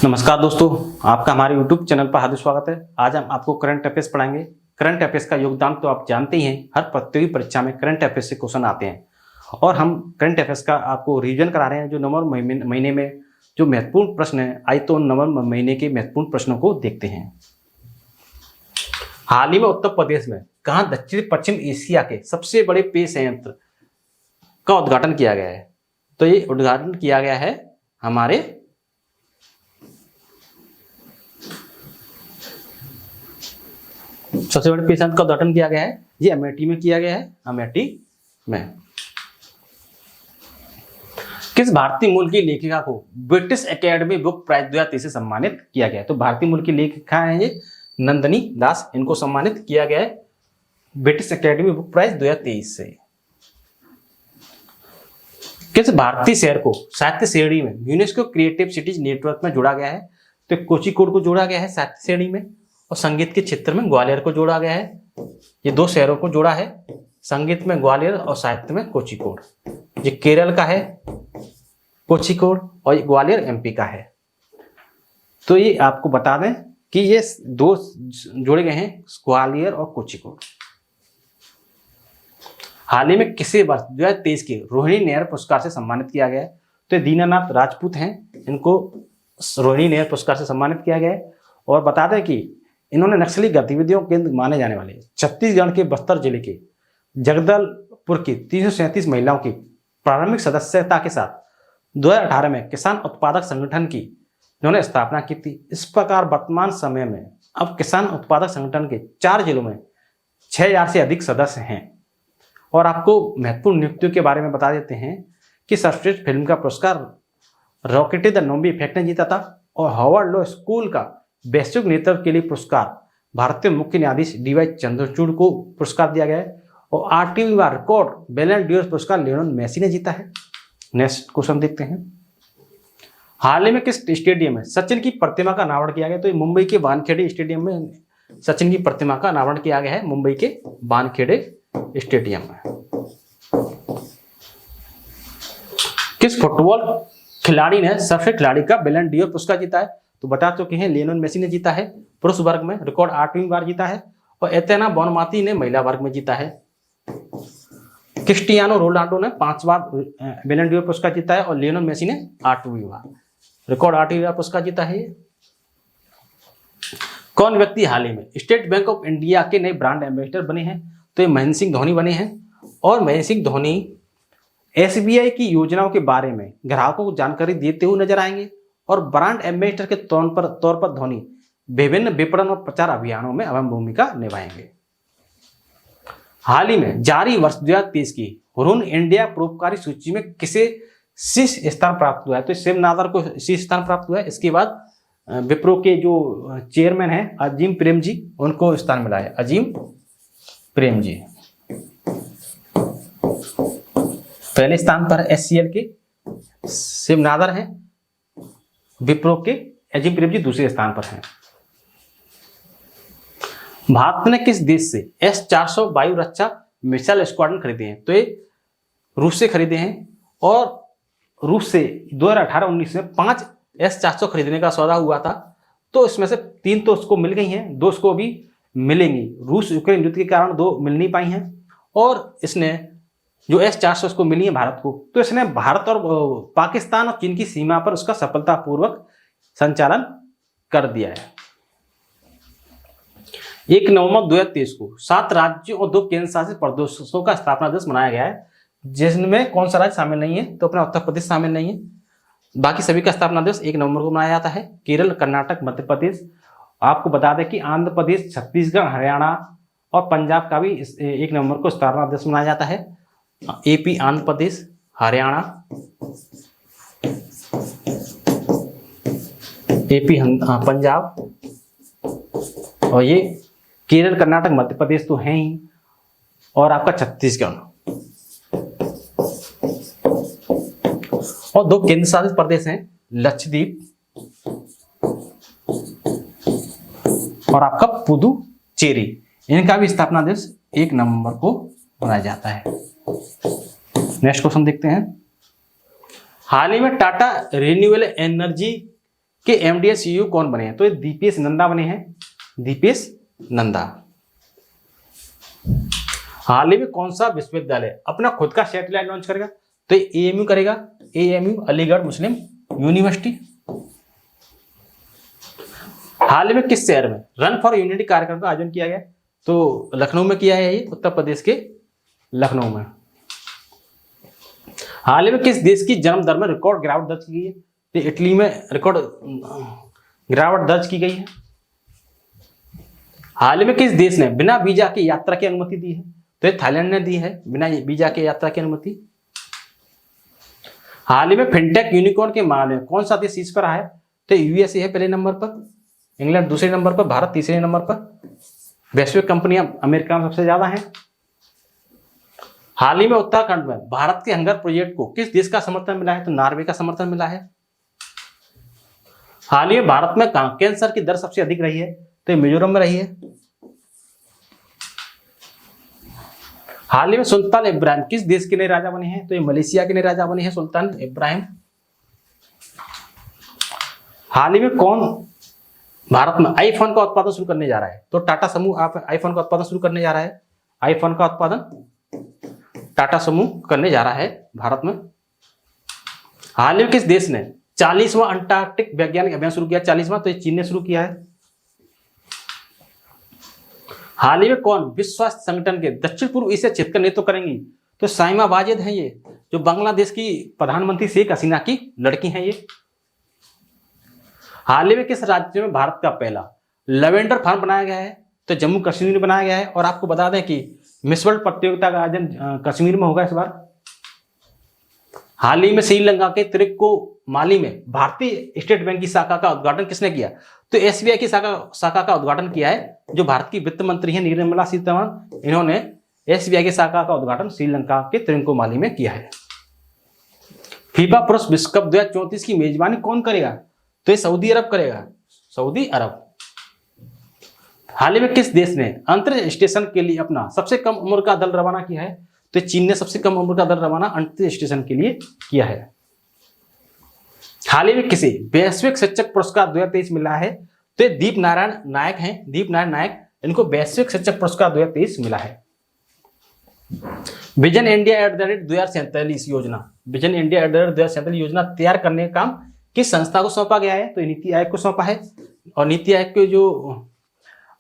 नमस्कार दोस्तों, आपका हमारे YouTube चैनल पर हार्दिक स्वागत है। आज हम आपको करंट अफेयर्स पढ़ाएंगे। करंट अफेयर्स का योगदान तो आप जानते ही हैं, हर प्रतियोगी परीक्षा में करंट अफेयर्स से क्वेश्चन आते हैं और हम करंट अफेयर्स का आपको रिवीजन करा रहे हैं। जो नवंबर महीने में जो महत्वपूर्ण प्रश्न है, आइए तो नवंबर महीने के महत्वपूर्ण प्रश्नों को देखते हैं। हाल ही में उत्तर प्रदेश में कहाँ दक्षिण पश्चिम एशिया के सबसे बड़े पेय संयंत्र का उद्घाटन किया गया है? तो ये उद्घाटन किया गया है हमारे सबसे बड़े पेय संयंत्र का उद्घाटन किया गया है, ये अमेठी में किया गया है। अमेठी में किस भारतीय मूल की लेखिका को ब्रिटिश एकेडमी बुक प्राइज 2023 से सम्मानित किया गया है? तो भारतीय मूल की लेखिका है ये नंदिनी दास, इनको सम्मानित किया गया है ब्रिटिश एकेडमी बुक प्राइज 2023 से। किस भारतीय शहर को साहित्य श्रेणी में यूनेस्को क्रिएटिव सिटीज नेटवर्क में जोड़ा गया है? तो कोझिकोड को जोड़ा गया है साहित्य श्रेणी में, और संगीत के क्षेत्र में ग्वालियर को जोड़ा गया है। ये दो शहरों को जोड़ा है, संगीत में ग्वालियर और साहित्य में कोझिकोड। ये केरल का है कोझिकोड और ये ग्वालियर एमपी का है। तो ये आपको बता दें कि ये दो जोड़े गए हैं, ग्वालियर और कोझिकोड। हाल ही में किसे वर्ष 2023 के रोहिणी नैयर पुरस्कार से सम्मानित किया गया है? तो दीनानाथ राजपूत हैं, इनको रोहिणी नैयर पुरस्कार से सम्मानित किया गया है। और बता दें कि इन्होंने नक्सली गतिविधियों के माने जाने वाले छत्तीसगढ़ के बस्तर जिले के जगदलपुर की 337 महिलाओं की प्रारंभिक सदस्यता के साथ 2018 में किसान उत्पादक संगठन की इन्होंने स्थापना की थी। इस प्रकार वर्तमान समय में अब किसान उत्पादक संगठन के 4 जिलों में 6000 से अधिक सदस्य हैं। और आपको महत्वपूर्ण नियुक्तियों के बारे में बता देते हैं कि सर्वश्रेष्ठ फिल्म का पुरस्कार रॉकेट द नोम्बी इफेक्ट ने जीता था, और हार्वर्ड लॉ स्कूल का वैश्विक नेतृत्व के लिए पुरस्कार भारतीय मुख्य न्यायाधीश डीवाई चंद्रचूड़ को पुरस्कार दिया गया है। और 8वीं बार रिकॉर्ड बैलन डी पुरस्कार लियोनेल मेसी ने जीता है। नेक्स्ट क्वेश्चन देखते हैं। हाल ही में किस स्टेडियम में सचिन की प्रतिमा का अनावरण किया गया? तो ये मुंबई के वानखेड़े स्टेडियम में सचिन की प्रतिमा का अनावरण किया गया है, मुंबई के वानखेड़े स्टेडियम में। किस फुटबॉल खिलाड़ी ने सर्वश्रेष्ठ खिलाड़ी का बैलन डी पुरस्कार जीता है? तो बता चुके हैं, लियोनेल मेसी ने जीता है पुरुष वर्ग में, रिकॉर्ड 8वीं बार जीता है। और एथेना बोनमाती ने महिला वर्ग में जीता है। क्रिस्टियानो रोनाल्डो ने 5 बार बैलन डी पुरस्कार जीता है, और लियोनेल मेसी ने 8वीं बार, रिकॉर्ड 8वीं बार पुरस्कार जीता है। कौन व्यक्ति हाल ही में स्टेट बैंक ऑफ इंडिया के नए ब्रांड एम्बेसडर बने हैं? तो ये महेंद्र सिंह धोनी बने हैं। और महेंद्र सिंह धोनी एसबीआई की योजनाओं के बारे में ग्राहकों को जानकारी देते हुए नजर आएंगे, और ब्रांड एम्बेसडर के तौर पर धोनी विभिन्न विपणन और प्रचार अभियानों में अहम भूमिका निभाएंगे। हाल ही में जारी वर्ष 2023 की हुरून इंडिया परोपकारी सूची में किसे शीर्ष स्थान प्राप्त हुआ है? तो शिव नादर को शीर्ष स्थान प्राप्त हुआ है। इसके बाद विप्रो के जो चेयरमैन हैं अजीम प्रेम जी, उनको स्थान मिला है, अजीम प्रेम जी पहले स्थान पर एचसीएल के शिव नादर हैं, विप्रो के अजीम प्रेम जी दूसरे स्थान पर हैं। भारत ने किस देश से S-400 वायु रक्षा मिसाइल स्क्वाड्रन खरीदे हैं? तो ये रूस से खरीदे हैं, और रूस से 2018-19 में 5 S-400 खरीदने का सौदा हुआ था। तो इसमें से 3 तो उसको मिल गई हैं, 2 उसको भी मिलेंगी। रूस यूक्रेन युद्ध के कारण 2 मिल नहीं पाई हैं, और इसने जो S-400 उसको मिली है भारत को, तो इसने भारत और पाकिस्तान और चीन की सीमा पर उसका सफलतापूर्वक संचालन कर दिया है। 1 नवंबर 2023 को 7 राज्यों और 2 केंद्र शासित प्रदेशों का स्थापना दिवस मनाया गया है, जिसमें कौन सा राज्य शामिल नहीं है? तो अपना उत्तर प्रदेश शामिल नहीं है। बाकी सभी का स्थापना दिवस 1 नवंबर को मनाया जाता है। केरल, कर्नाटक, मध्य प्रदेश। आपको बता दें कि आंध्र प्रदेश, छत्तीसगढ़, हरियाणा और पंजाब का भी 1 नवंबर को स्थापना दिवस मनाया जाता है। एपी, आंध्र प्रदेश, हरियाणा, एपी, पंजाब, और ये केरल, कर्नाटक, मध्य प्रदेश तो हैं ही, और आपका छत्तीसगढ़, और 2 केंद्र शासित प्रदेश हैं, लक्षद्वीप और आपका पुदुचेरी। इनका भी स्थापना दिवस 1 नवंबर को मनाया जाता है। नेक्स्ट क्वेश्चन देखते हैं। हाल ही में टाटा रिन्यूएबल एनर्जी कि एमडीए सीईओ कौन बने हैं? तो ये दीपेश नंदा बने हैं, दीपेश नंदा। हाल ही में कौन सा विश्वविद्यालय अपना खुद का सैटेलाइट लॉन्च करेगा? तो एएमयू करेगा, एएमयू अलीगढ़ मुस्लिम यूनिवर्सिटी। हाल ही में किस शहर में रन फॉर यूनिटी कार्यक्रम का आयोजन किया गया? तो लखनऊ में किया है, ये उत्तर प्रदेश के लखनऊ में। हाल ही में किस देश की जन्म दर में रिकॉर्ड गिरावट दर्ज की गई है? तो इटली में रिकॉर्ड गिरावट दर्ज की गई है। हाल ही में किस देश ने बिना वीजा की यात्रा की अनुमति दी है? तो ये थाईलैंड ने दी है बिना वीजा के यात्रा की अनुमति। हाल ही में फिनटेक यूनिकॉर्न के मामले में कौन सा देश शीर्ष पर आया है? तो यूएसए है पहले नंबर पर, इंग्लैंड दूसरे नंबर पर, भारत तीसरे नंबर पर। वैश्विक कंपनियां अमेरिका में सबसे ज्यादा हैं। हाल ही में उत्तराखंड में भारत के हंगर प्रोजेक्ट को किस देश का समर्थन मिला है? तो नॉर्वे का समर्थन मिला है। हाल ही में भारत में कहां कैंसर की दर सबसे अधिक रही है? तो मिजोरम में रही है। हाल ही में सुल्तान इब्राहिम किस देश के नए राजा बने हैं? तो ये मलेशिया के नए राजा बने हैं सुल्तान इब्राहिम। हाल ही में कौन भारत में आईफोन का उत्पादन शुरू करने जा रहा है? तो टाटा समूह आईफोन का उत्पादन शुरू करने जा रहा है। आईफोन का उत्पादन टाटा समूह करने जा रहा है भारत में। हाल ही में किस देश ने 40वां अंटार्कटिक वैज्ञानिक अभियान शुरू किया? 40वां, तो ये चीन ने शुरू किया है। हाल ही में कौन विश्व स्वास्थ्य संगठन के दक्षिण पूर्व एशिया क्षेत्र का नेतृत्व करेंगी? तो साइमा वाजिद हैं, ये जो बांग्लादेश की प्रधानमंत्री शेख हसीना की लड़की हैं ये। हाल ही में किस राज्य में भारत का पहला लेवेंडर फार्म बनाया गया है? तो जम्मू कश्मीर में बनाया गया है। और आपको बता दें कि मिस वर्ल्ड प्रतियोगिता का आयोजन कश्मीर में होगा इस बार। हाल ही में श्रीलंका के त्रिकोमाली में भारतीय स्टेट बैंक की शाखा का उद्घाटन किसने किया? तो एसबीआई की शाखा का उद्घाटन किया है जो भारत की वित्त मंत्री है निर्मला सीतारमण। इन्होंने एसबीआई की शाखा का उद्घाटन श्रीलंका के त्रिकोमाली में किया है। फीफा पुरुष विश्व कप 2034 की मेजबानी कौन करेगा? तो ये सऊदी अरब करेगा, सऊदी अरब। हाल ही में किस देश ने अंतरिक्ष स्टेशन के लिए अपना सबसे कम उम्र का दल रवाना किया है? तो चीन ने सबसे कम उम्र का दल रवाना अंतरिक्ष स्टेशन के लिए किया है। हाल ही में किसे वैश्विक शिक्षक पुरस्कार 2023 मिला है? तो दीप नारायण नायक हैं, दीप नारायण नायक, इनको वैश्विक शिक्षक पुरस्कार 2023 मिला है। विजन इंडिया @ 2047 योजना, विजन इंडिया @ 2047 योजना तैयार करने का काम किस संस्था को सौंपा गया है? तो नीति आयोग को सौंपा है। और नीति आयोग के जो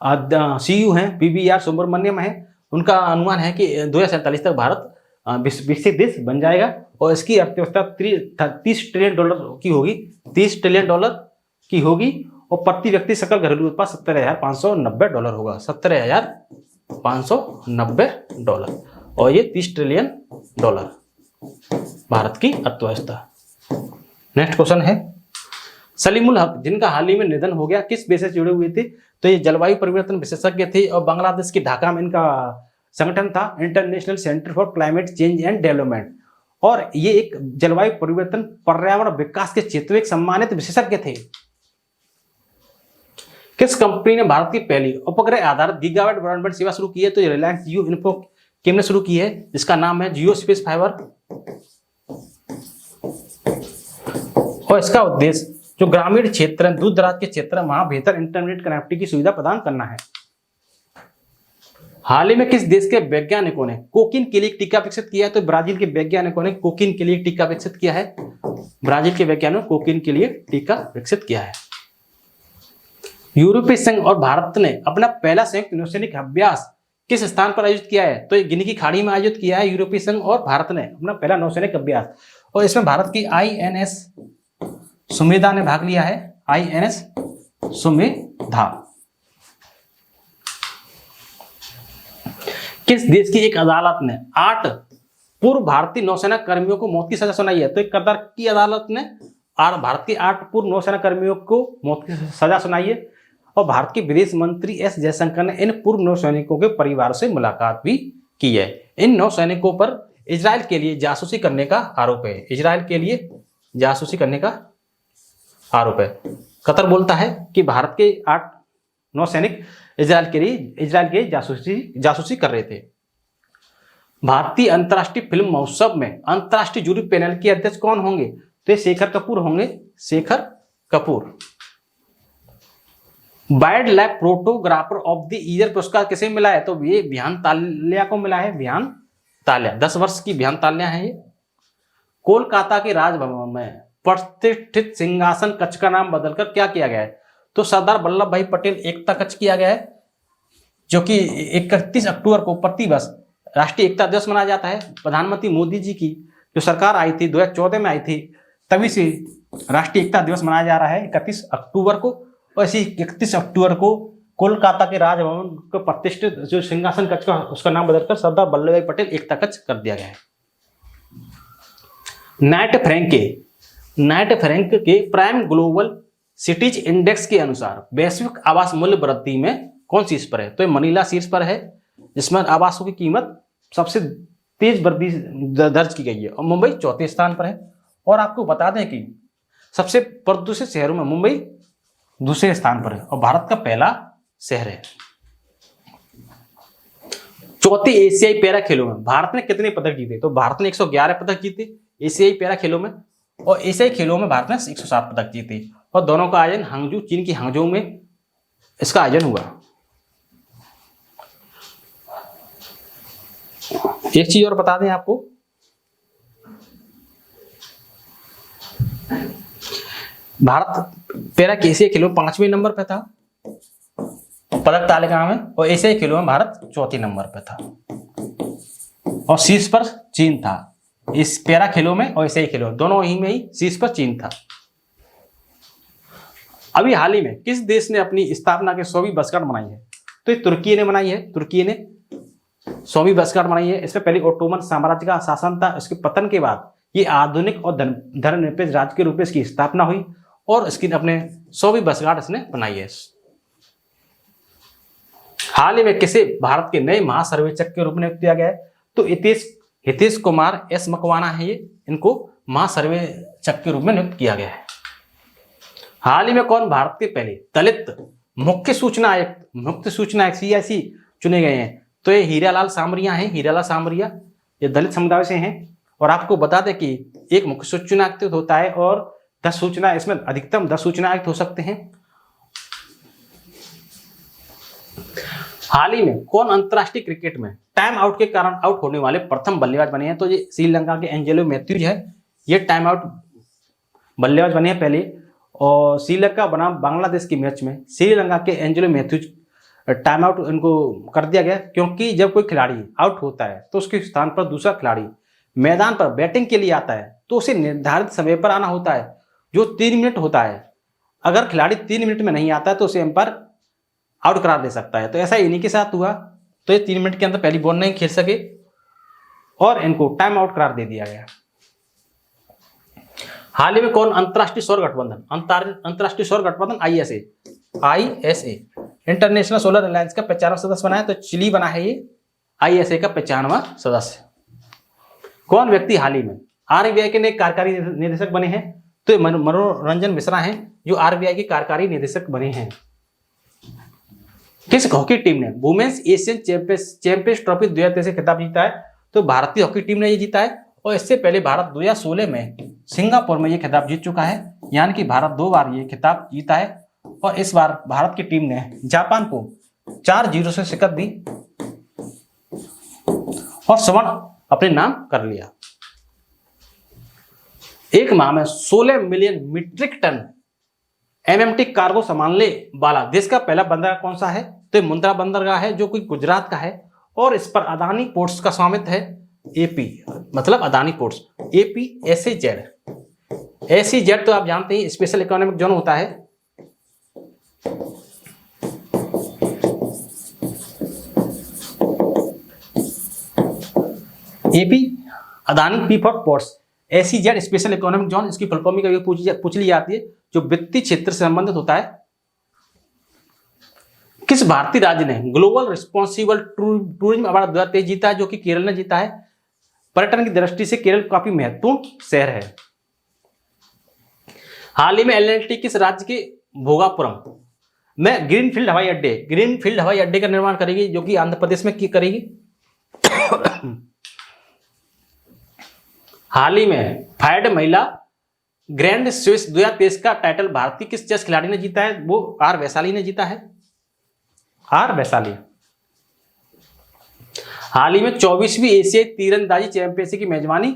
सीईओ हैं PVR सुब्रमण्यम है, उनका अनुमान है कि 2047 तक भारत विकसित देश बन जाएगा और इसकी अर्थव्यवस्था $30 ट्रिलियन की होगी, $30 ट्रिलियन की होगी। और प्रति व्यक्ति सकल घरेलू उत्पाद $17,590 होगा, $17,590। और ये $30 ट्रिलियन भारत की अर्थव्यवस्था। नेक्स्ट क्वेश्चन है, सलीमुल हक जिनका हाल ही में निधन हो गया किस पेशे से जुड़े हुए थे? तो ये जलवायु परिवर्तन विशेषज्ञ थे और बांग्लादेश के ढाका में इनका संगठन था international centre for climate change and development. और ये एक जलवायु परिवर्तन पर्यावरण विकास के क्षेत्र में एक सम्मानित विशेषज्ञ थे। किस कंपनी ने भारत की पहली उपग्रह आधारित गीगाबाइट ब्रॉडबैंड सेवा शुरू की है? तो रिलायंस जियो इन्फोकॉम ने शुरू की है, जिसका नाम है जियो स्पेस फाइबर। और इसका उद्देश्य जो ग्रामीण क्षेत्र है, दूर दराज के क्षेत्र है, वहां बेहतर इंटरनेट कनेक्टिविटी की सुविधा प्रदान करना है। हाल ही में किस देश के वैज्ञानिकों ने कोकीन के लिए एक टीका विकसित किया है? तो ब्राजील के वैज्ञानिकों ने कोकीन के लिए टीका विकसित किया है। ब्राजील के वैज्ञानिकों ने कोकीन के लिए टीका विकसित किया है। यूरोपीय संघ और भारत ने अपना पहला संयुक्त नौसैनिक अभ्यास किस स्थान पर आयोजित किया है? तो ये गिनी की खाड़ी में आयोजित किया है यूरोपीय संघ और भारत ने अपना पहला नौसैनिक अभ्यास। और इसमें भारत की INS सुमेधा ने भाग लिया है, INS सुमेधा। किस देश की एक अदालत ने 8 पूर्व भारतीय नौसेना कर्मियों को मौत की सजा सुनाई है? तो कतर की अदालत ने भारत के 8 पूर्व नौसेना कर्मियों को मौत की सजा सुनाई है। और भारत के विदेश मंत्री S जयशंकर ने इन पूर्व नौसैनिकों के परिवारों से मुलाकात भी की है। इन नौसैनिकों पर इजराइल के लिए जासूसी करने का आरोप है, इजराइल के लिए जासूसी करने का आरोप है। कतर बोलता है कि भारत के 8 नौसैनिक इजराइल के जासूसी कर रहे थे। भारतीय अंतर्राष्ट्रीय फिल्म महोत्सव में अंतर्राष्ट्रीय जूरी पैनल के अध्यक्ष कौन होंगे? तो शेखर कपूर होंगे, Shekhar Kapoor. Wild life photographer of the year पुरस्कार किसे मिला है? तो ये विहान ताल्या को मिला है। विहान ताल्या 10 वर्ष की विहान ताल्या है ये। कोलकाता के राजभवन में प्रतिष्ठित सिंहासन कक्ष का नाम बदलकर क्या किया गया है? तो सरदार वल्लभ भाई पटेल एकता कक्ष किया गया है, जो कि 31 अक्टूबर को प्रतिवर्ष राष्ट्रीय एकता दिवस मनाया जाता है। प्रधानमंत्री मोदी जी की जो सरकार आई थी 2014 में आई थी, तभी से राष्ट्रीय एकता दिवस मनाया जा रहा है 31 अक्टूबर को। और इसी 31 अक्टूबर को कोलकाता के राजभवन को प्रतिष्ठित जो सिंहासन कक्ष का उसका नाम बदलकर सरदार वल्लभ भाई पटेल एकता कक्ष कर दिया गया है। नाइट फ्रैंक के प्राइम ग्लोबल सिटीज इंडेक्स के अनुसार वैश्विक आवास मूल्य वृद्धि में कौन शीर्ष पर है? तो मनीला शीर्ष पर है, जिसमें आवासों की कीमत सबसे तेज वृद्धि दर्ज की गई है, और मुंबई चौथे स्थान पर है। और आपको बता दें कि सबसे प्रदूषित शहरों में मुंबई दूसरे स्थान पर है और भारत का पहला शहर है। चौथे एशियाई पैरा खेलों में भारत ने कितने पदक जीते? तो भारत ने 111 पदक जीते एशियाई पैरा खेलों में, और एशियाई खेलों में भारत ने 107 पदक जीते। और दोनों का आयोजन हांगजू, चीन की हांगजू में इसका आयोजन हुआ। एक चीज और बता दें आपको, भारत पैरा के एशियाई खेलों में 5वें नंबर पे था पदक तालिका में, और एशियाई खेलों में भारत चौथे नंबर पे था, और शीर्ष पर चीन था। इस पैरा खेलों में और एशियाई खेलों दोनों ही में ही शीर्ष पर चीन था। अभी हाल ही में किस देश ने अपनी स्थापना के 100वीं वर्षगांठ मनाई है? तो ये तुर्की ने मनाई है। तुर्की ने 100वीं वर्षगांठ मनाई है। इससे पहले ओटोमन साम्राज्य का शासन था, इसके पतन के बाद ये आधुनिक और धर्मनिरपेक्ष राज्य के रूप में इसकी स्थापना हुई, और इसकी अपने 100वीं वर्षगांठ इसने बनाई है। हाल ही में किसे भारत के नए महासर्वेक्षक के रूप में नियुक्त किया गया है? तो हितेश कुमार एस मकवाना है ये, इनको महासर्वेक्षक के रूप में नियुक्त किया गया है। हाल ही में कौन भारत के पहले दलित मुख्य सूचना आयुक्त CIC चुने गए हैं? तो ये हीरालाल सामरिया हैं। हीरालाल सामरिया ये दलित समुदाय से हैं। और आपको बता दें कि एक मुख्य सूचना आयुक्त होता है और 10 सूचना, इसमें अधिकतम 10 सूचना आयुक्त हो सकते हैं। हाल ही में कौन अंतरराष्ट्रीय क्रिकेट में टाइम आउट के कारण आउट होने वाले प्रथम बल्लेबाज बने हैं? तो ये श्रीलंका के एंजेलो मैथ्यूज है। ये टाइम आउट बल्लेबाज बने हैं पहले, और श्रीलंका बनाम बांग्लादेश के मैच में श्रीलंका के एंजेलो मैथ्यूज टाइम आउट इनको कर दिया गया, क्योंकि जब कोई खिलाड़ी आउट होता है तो उसके स्थान पर दूसरा खिलाड़ी मैदान पर बैटिंग के लिए आता है, तो उसे निर्धारित समय पर आना होता है, जो 3 मिनट होता है। अगर खिलाड़ी 3 मिनट में नहीं आता है तो उसे एम्पायर आउट करार दे सकता है। तो ऐसा इन्हीं के साथ हुआ। तो ये 3 मिनट के अंदर पहली बॉल नहीं खेल सके और इनको टाइम आउट करार दे दिया गया। हाल ही में कौन अंतरराष्ट्रीय सौर गठबंधन ISA इंटरनेशनल सोलर अलायंस का 95वां सदस्य बना है? तो चिली बना है ये ISA का 95वां सदस्य। कौन व्यक्ति हाल ही में RBI के नए कार्यकारी निदेशक बने हैं? तो मनोरंजन मिश्रा हैं, जो RBI के कार्यकारी निदेशक बने हैं। किस हॉकी टीम ने वुमेन्स एशियन चैंपियंस ट्रॉफी 2023 से खिताब जीता है? तो भारतीय हॉकी टीम ने ये जीता है, और इससे पहले भारत 2016 में सिंगापुर में ये खिताब जीत चुका है। यानी कि भारत 2 बार ये खिताब जीता है, और इस बार भारत की टीम ने जापान को 4-0 से शिकस्त दी और स्वर्ण अपने नाम कर लिया। एक माह में 16 million metric ton MMT cargo संभालने वाला देश का पहला बंदरगाह कौन सा है? तो मुंद्रा बंदरगाह है, जो कि गुजरात का है, और इस पर अदानी पोर्ट्स का स्वामित्व है। AP मतलब अदानी पोर्ट्स, SEZ तो आप जानते हैं स्पेशल इकोनॉमिक जोन होता है। AP Adani P for ports, SEZ special economic zone, इसकी फुल फॉर्म कभी पूछ ली जाती है, जो वित्तीय क्षेत्र से संबंधित होता है। किस भारतीय राज्य ने ग्लोबल रिस्पॉन्सिबल टूरिज्म अवार्ड 2023 जीता है? जो कि केरल ने जीता है। पर्यटन की दृष्टि से केरल काफी महत्वपूर्ण शहर है। हाल ही में L&T किस राज्य के भोगापुरम में ग्रीनफील्ड हवाई अड्डे का निर्माण करेगी, जो कि आंध्र प्रदेश में करेगी। हाल ही में फायर्ड महिला ग्रैंड स्विस 2023 का टाइटल भारतीय किस चेस खिलाड़ी ने जीता है? वो आर वैशाली ने जीता है, आर वैशाली। हाल ही में 24वीं एशियाई तीरंदाजी चैंपियनशिप की मेजबानी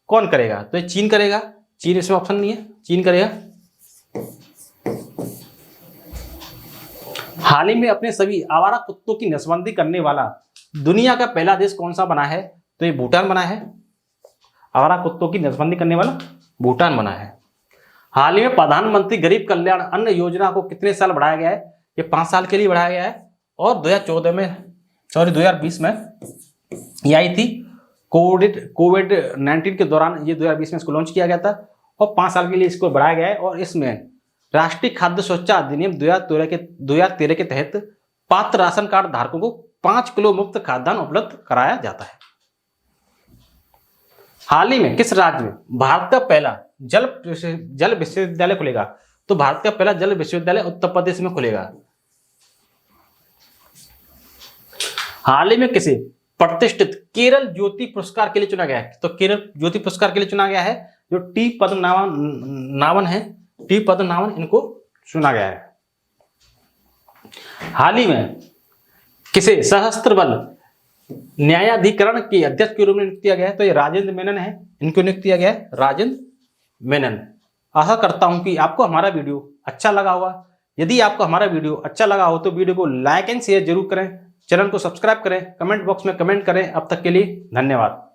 कौन करेगा? तो ये चीन करेगा, चीन इसमें ऑप्शन नहीं है, चीन करेगा। हाल ही में अपने सभी आवारा कुत्तों की नसबंदी करने वाला दुनिया का पहला देश कौन सा बना है? तो ये भूटान बना है। आवारा कुत्तों की नसबंदी करने वाला भूटान बना है। हाल ही में प्रधानमंत्री गरीब कल्याण अन्न योजना को कितने साल बढ़ाया गया है? ये 5 साल के लिए बढ़ाया गया है और 2020 में ये आई थी। कोविड-19 के दौरान ये 2020 में इसको लॉन्च किया गया था और 5 साल के लिए इसको बढ़ाया गया है। और इसमें राष्ट्रीय खाद्य सुरक्षा अधिनियम 2013 के तहत पात्र राशन कार्ड धारकों को 5 किलो मुफ्त खाद्यान्न उपलब्ध कराया जाता है। हाल ही में किस राज्य में भारत का पहला जल विश्वविद्यालय खुलेगा? तो भारत का पहला जल विश्वविद्यालय उत्तर प्रदेश में खुलेगा। हाल ही में किसे प्रतिष्ठित केरल ज्योति पुरस्कार के लिए चुना गया है? तो केरल ज्योति पुरस्कार के लिए चुना गया है जो टी पद्मनाभन है, टी पद्मनाभन इनको चुना गया है। हाल ही में किसे सशस्त्र बल न्यायाधिकरण के अध्यक्ष के रूप में नियुक्त किया गया है? तो ये राजेंद्र मेनन है, इनको नियुक्त किया गया है, राजेंद्र मेनन। आशा करता हूं कि आपको हमारा वीडियो अच्छा लगा होगा। यदि आपको हमारा वीडियो अच्छा लगा हो तो वीडियो को लाइक एंड शेयर जरूर करें, चैनल को सब्सक्राइब करें, कमेंट बॉक्स में कमेंट करें। अब तक के लिए धन्यवाद।